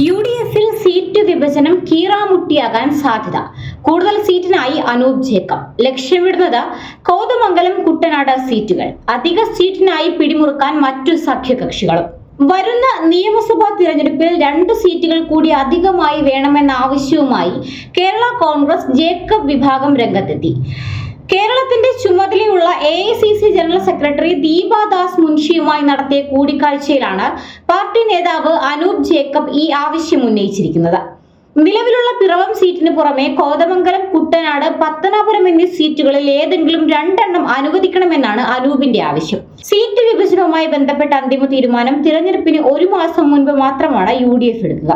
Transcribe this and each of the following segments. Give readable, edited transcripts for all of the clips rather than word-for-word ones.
UDFിൽ seat വിഭജനം കീറാമുട്ടിയാകാൻ സാധ്യത. കൂടുതൽ സീറ്റിനായി അനൂപ് ജേക്കബ്. ലക്ഷ്യമിടുന്നത് കോതമംഗലം, കുട്ടനാട് സീറ്റുകൾ. അധിക സീറ്റിനായി പിടിമുറുക്കാൻ മറ്റു സഖ്യകക്ഷികളും. വരുന്ന നിയമസഭാ തിരഞ്ഞെടുപ്പിൽ 2 സീറ്റുകൾ കൂടി അധികമായി വേണമെന്ന ആവശ്യവുമായി കേരള കോൺഗ്രസ് ജേക്കബ് വിഭാഗം രംഗത്തെത്തി. കേരളത്തിന്റെ ചുമതലയുള്ള AICC ജനറൽ സെക്രട്ടറി ദീപാദാസ് മുൻഷിയുമായി നടത്തിയ കൂടിക്കാഴ്ചയിലാണ് പാർട്ടി നേതാവ് അനൂപ് ജേക്കബ് ഈ ആവശ്യം ഉന്നയിച്ചിരിക്കുന്നത്. നിലവിലുള്ള പിറവം സീറ്റിന് പുറമെ കോതമംഗലം, കുട്ടനാട്, പത്തനാപുരം എന്നീ സീറ്റുകളിൽ ഏതെങ്കിലും 2 എണ്ണം അനുവദിക്കണമെന്നാണ് അനൂപിന്റെ ആവശ്യം. സീറ്റ് വിഭജനവുമായി ബന്ധപ്പെട്ട അന്തിമ തീരുമാനം തിരഞ്ഞെടുപ്പിന് 1 മാസം മുൻപ് മാത്രമാണ് UDF എടുക്കുക.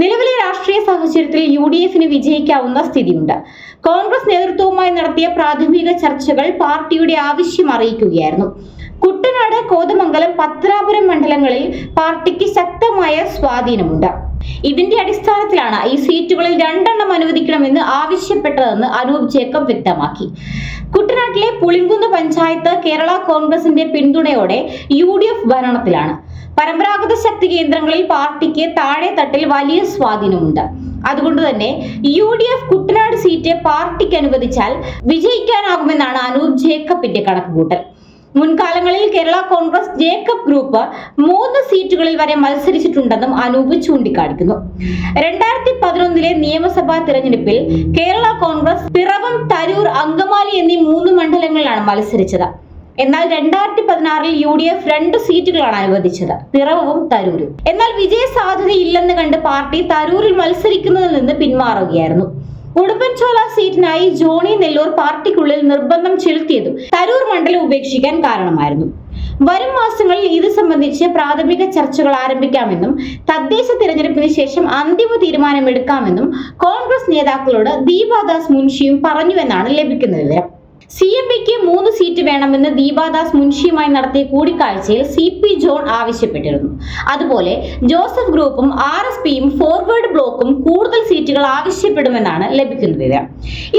നിലവിലെ രാഷ്ട്രീയ സാഹചര്യത്തിൽ UDFന് വിജയിക്കാവുന്ന സ്ഥിതിയുണ്ട്. കോൺഗ്രസ് നേതൃത്വവുമായി നടത്തിയ പ്രാഥമിക ചർച്ചകൾ പാർട്ടിയുടെ ആവശ്യം അറിയിക്കുകയായിരുന്നു. കുട്ടനാട്, കോതമംഗലം, പത്തനാപുരം മണ്ഡലങ്ങളിൽ പാർട്ടിക്ക് ശക്തമായ സ്വാധീനമുണ്ട്. ഇതിന്റെ അടിസ്ഥാനത്തിലാണ് ഈ സീറ്റുകളിൽ 2 എണ്ണം അനുവദിക്കണമെന്ന് ആവശ്യപ്പെട്ടതെന്ന് അനൂപ് ജേക്കബ് വ്യക്തമാക്കി. കുട്ടനാട്ടിലെ പുളിങ്കുന്ന് പഞ്ചായത്ത് കേരള കോൺഗ്രസിന്റെ പിന്തുണയോടെ UDF ഭരണത്തിലാണ്. പരമ്പരാഗത ശക്തി കേന്ദ്രങ്ങളിൽ പാർട്ടിക്ക് താഴെ തട്ടിൽ വലിയ സ്വാധീനമുണ്ട്. അതുകൊണ്ട് തന്നെ UDF കുട്ടനാട് സീറ്റ് പാർട്ടിക്ക് അനുവദിച്ചാൽ വിജയിക്കാനാകുമെന്നാണ് അനൂപ് ജേക്കബിന്റെ കണക്കുകൂട്ടൽ. മുൻകാലങ്ങളിൽ കേരള കോൺഗ്രസ് ജേക്കബ് ഗ്രൂപ്പ് 3 സീറ്റുകളിൽ വരെ മത്സരിച്ചിട്ടുണ്ടെന്നും അനൂപ് ചൂണ്ടിക്കാണിക്കുന്നു. 2011 നിയമസഭാ തിരഞ്ഞെടുപ്പിൽ കേരള കോൺഗ്രസ് പിറവം, തരൂർ, അങ്കമാലി എന്നീ 3 മണ്ഡലങ്ങളിലാണ് മത്സരിച്ചത്. എന്നാൽ 2016 UDF 2 സീറ്റുകളാണ് അനുവദിച്ചത്, പിറവവും തരൂരും. എന്നാൽ വിജയ സാധ്യതയില്ലെന്ന് കണ്ട് പാർട്ടി തരൂരിൽ മത്സരിക്കുന്നതിൽ നിന്ന് പിന്മാറുകയായിരുന്നു. ഉടുമ്പൻചോല സീറ്റിനായി ജോണി നെല്ലൂർ പാർട്ടിക്കുള്ളിൽ നിർബന്ധം ചെലുത്തിയതും തരൂർ മണ്ഡലം ഉപേക്ഷിക്കാൻ കാരണമായിരുന്നു. വരും മാസങ്ങളിൽ ഇത് സംബന്ധിച്ച് പ്രാഥമിക ചർച്ചകൾ ആരംഭിക്കാമെന്നും തദ്ദേശ തിരഞ്ഞെടുപ്പിന് ശേഷം അന്തിമ തീരുമാനമെടുക്കാമെന്നും കോൺഗ്രസ് നേതാക്കളോട് ദീപാദാസ് മുൻഷിയും പറഞ്ഞുവെന്നാണ് ലഭിക്കുന്ന വിവരം. CMPക്ക് 3 സീറ്റ് വേണമെന്ന് ദീപാദാസ് മുൻഷിയുമായി നടത്തിയ കൂടിക്കാഴ്ചയിൽ CP ജോൺ ആവശ്യപ്പെട്ടിരുന്നു. അതുപോലെ ജോസഫ് ഗ്രൂപ്പും RSPയും ഫോർവേഡ് ബ്ലോക്കും കൂടുതൽ സീറ്റുകൾ ആവശ്യപ്പെടുമെന്നാണ് ലഭിക്കുന്ന വിവരം.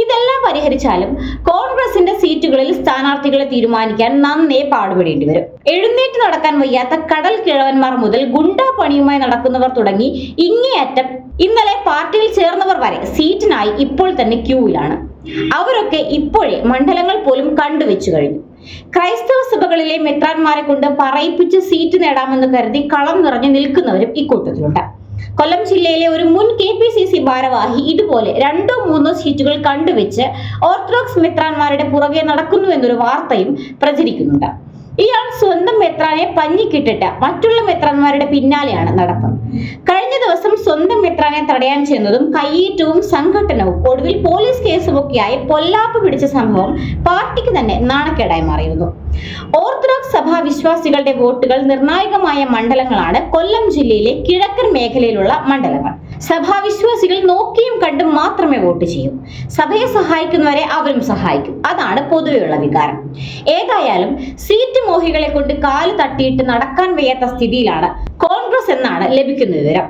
ഇതെല്ലാം പരിഹരിച്ചാലും കോൺഗ്രസിന്റെ സീറ്റുകളിൽ സ്ഥാനാർത്ഥികളെ തീരുമാനിക്കാൻ നന്നേ പാടുപെടേണ്ടി വരും. എഴുന്നേറ്റ് നടക്കാൻ വയ്യാത്ത കടൽ കിഴവന്മാർ മുതൽ ഗുണ്ടാ പണിയുമായി നടക്കുന്നവർ തുടങ്ങി ഇങ്ങേയറ്റം ഇന്നലെ പാർട്ടിയിൽ ചേർന്നവർ വരെ സീറ്റിനായി ഇപ്പോൾ തന്നെ ക്യൂവിലാണ്. അവരൊക്കെ ഇപ്പോഴേ മണ്ഡലങ്ങൾ പോലും കണ്ടുവെച്ചു കഴിഞ്ഞു. ക്രൈസ്തവ സഭകളിലെ മെത്രാന്മാരെ കൊണ്ട് പറയിപ്പിച്ച് സീറ്റ് നേടാമെന്ന് കരുതി കളം നിറഞ്ഞു നിൽക്കുന്നവരും ഇക്കൂട്ടത്തിലുണ്ട്. കൊല്ലം ജില്ലയിലെ ഒരു മുൻ KPCC ഭാരവാഹി ഇതുപോലെ 2-3 സീറ്റുകൾ കണ്ടുവെച്ച് ഓർത്തഡോക്സ് മെത്രാന്മാരുടെ പുറകെ നടക്കുന്നു എന്നൊരു വാർത്തയും പ്രചരിക്കുന്നുണ്ട്. ഇയാൾ സ്വന്തം മെത്രാനെ പഞ്ഞിക്കിട്ടിട്ട് മറ്റുള്ള മെത്രാന്മാരുടെ പിന്നാലെയാണ് നടക്കുന്നത്. കഴിഞ്ഞ ദിവസം സ്വന്തം മെത്രാനെ തടയാൻ ചെന്നതും കയ്യേറ്റവും സംഘട്ടനവും ഒടുവിൽ പോലീസ് കേസുമൊക്കെയായി പൊല്ലാപ്പ് പിടിച്ച സംഭവം പാർട്ടിക്ക് തന്നെ നാണക്കേടായി മാറിയിരുന്നു. ഓർത്തഡോക്സ് സഭാ വിശ്വാസികളുടെ വോട്ടുകൾ നിർണായകമായ മണ്ഡലങ്ങളാണ് കൊല്ലം ജില്ലയിലെ കിഴക്കൻ മേഖലയിലുള്ള മണ്ഡലങ്ങൾ. സഭാവിശ്വാസികൾ നോക്കിയും കണ്ടും മാത്രമേ വോട്ട് ചെയ്യൂ. സഭയെ സഹായിക്കുന്നവരെ അവരും സഹായിക്കും. അതാണ് പൊതുവെയുള്ള വികാരം. ഏതായാലും സീറ്റ് മോഹികളെ കൊണ്ട് കാല് തട്ടിയിട്ട് നടക്കാൻ വയ്യാത്ത സ്ഥിതിയിലാണ് കോൺഗ്രസ് എന്നാണ് ലഭിക്കുന്ന വിവരം.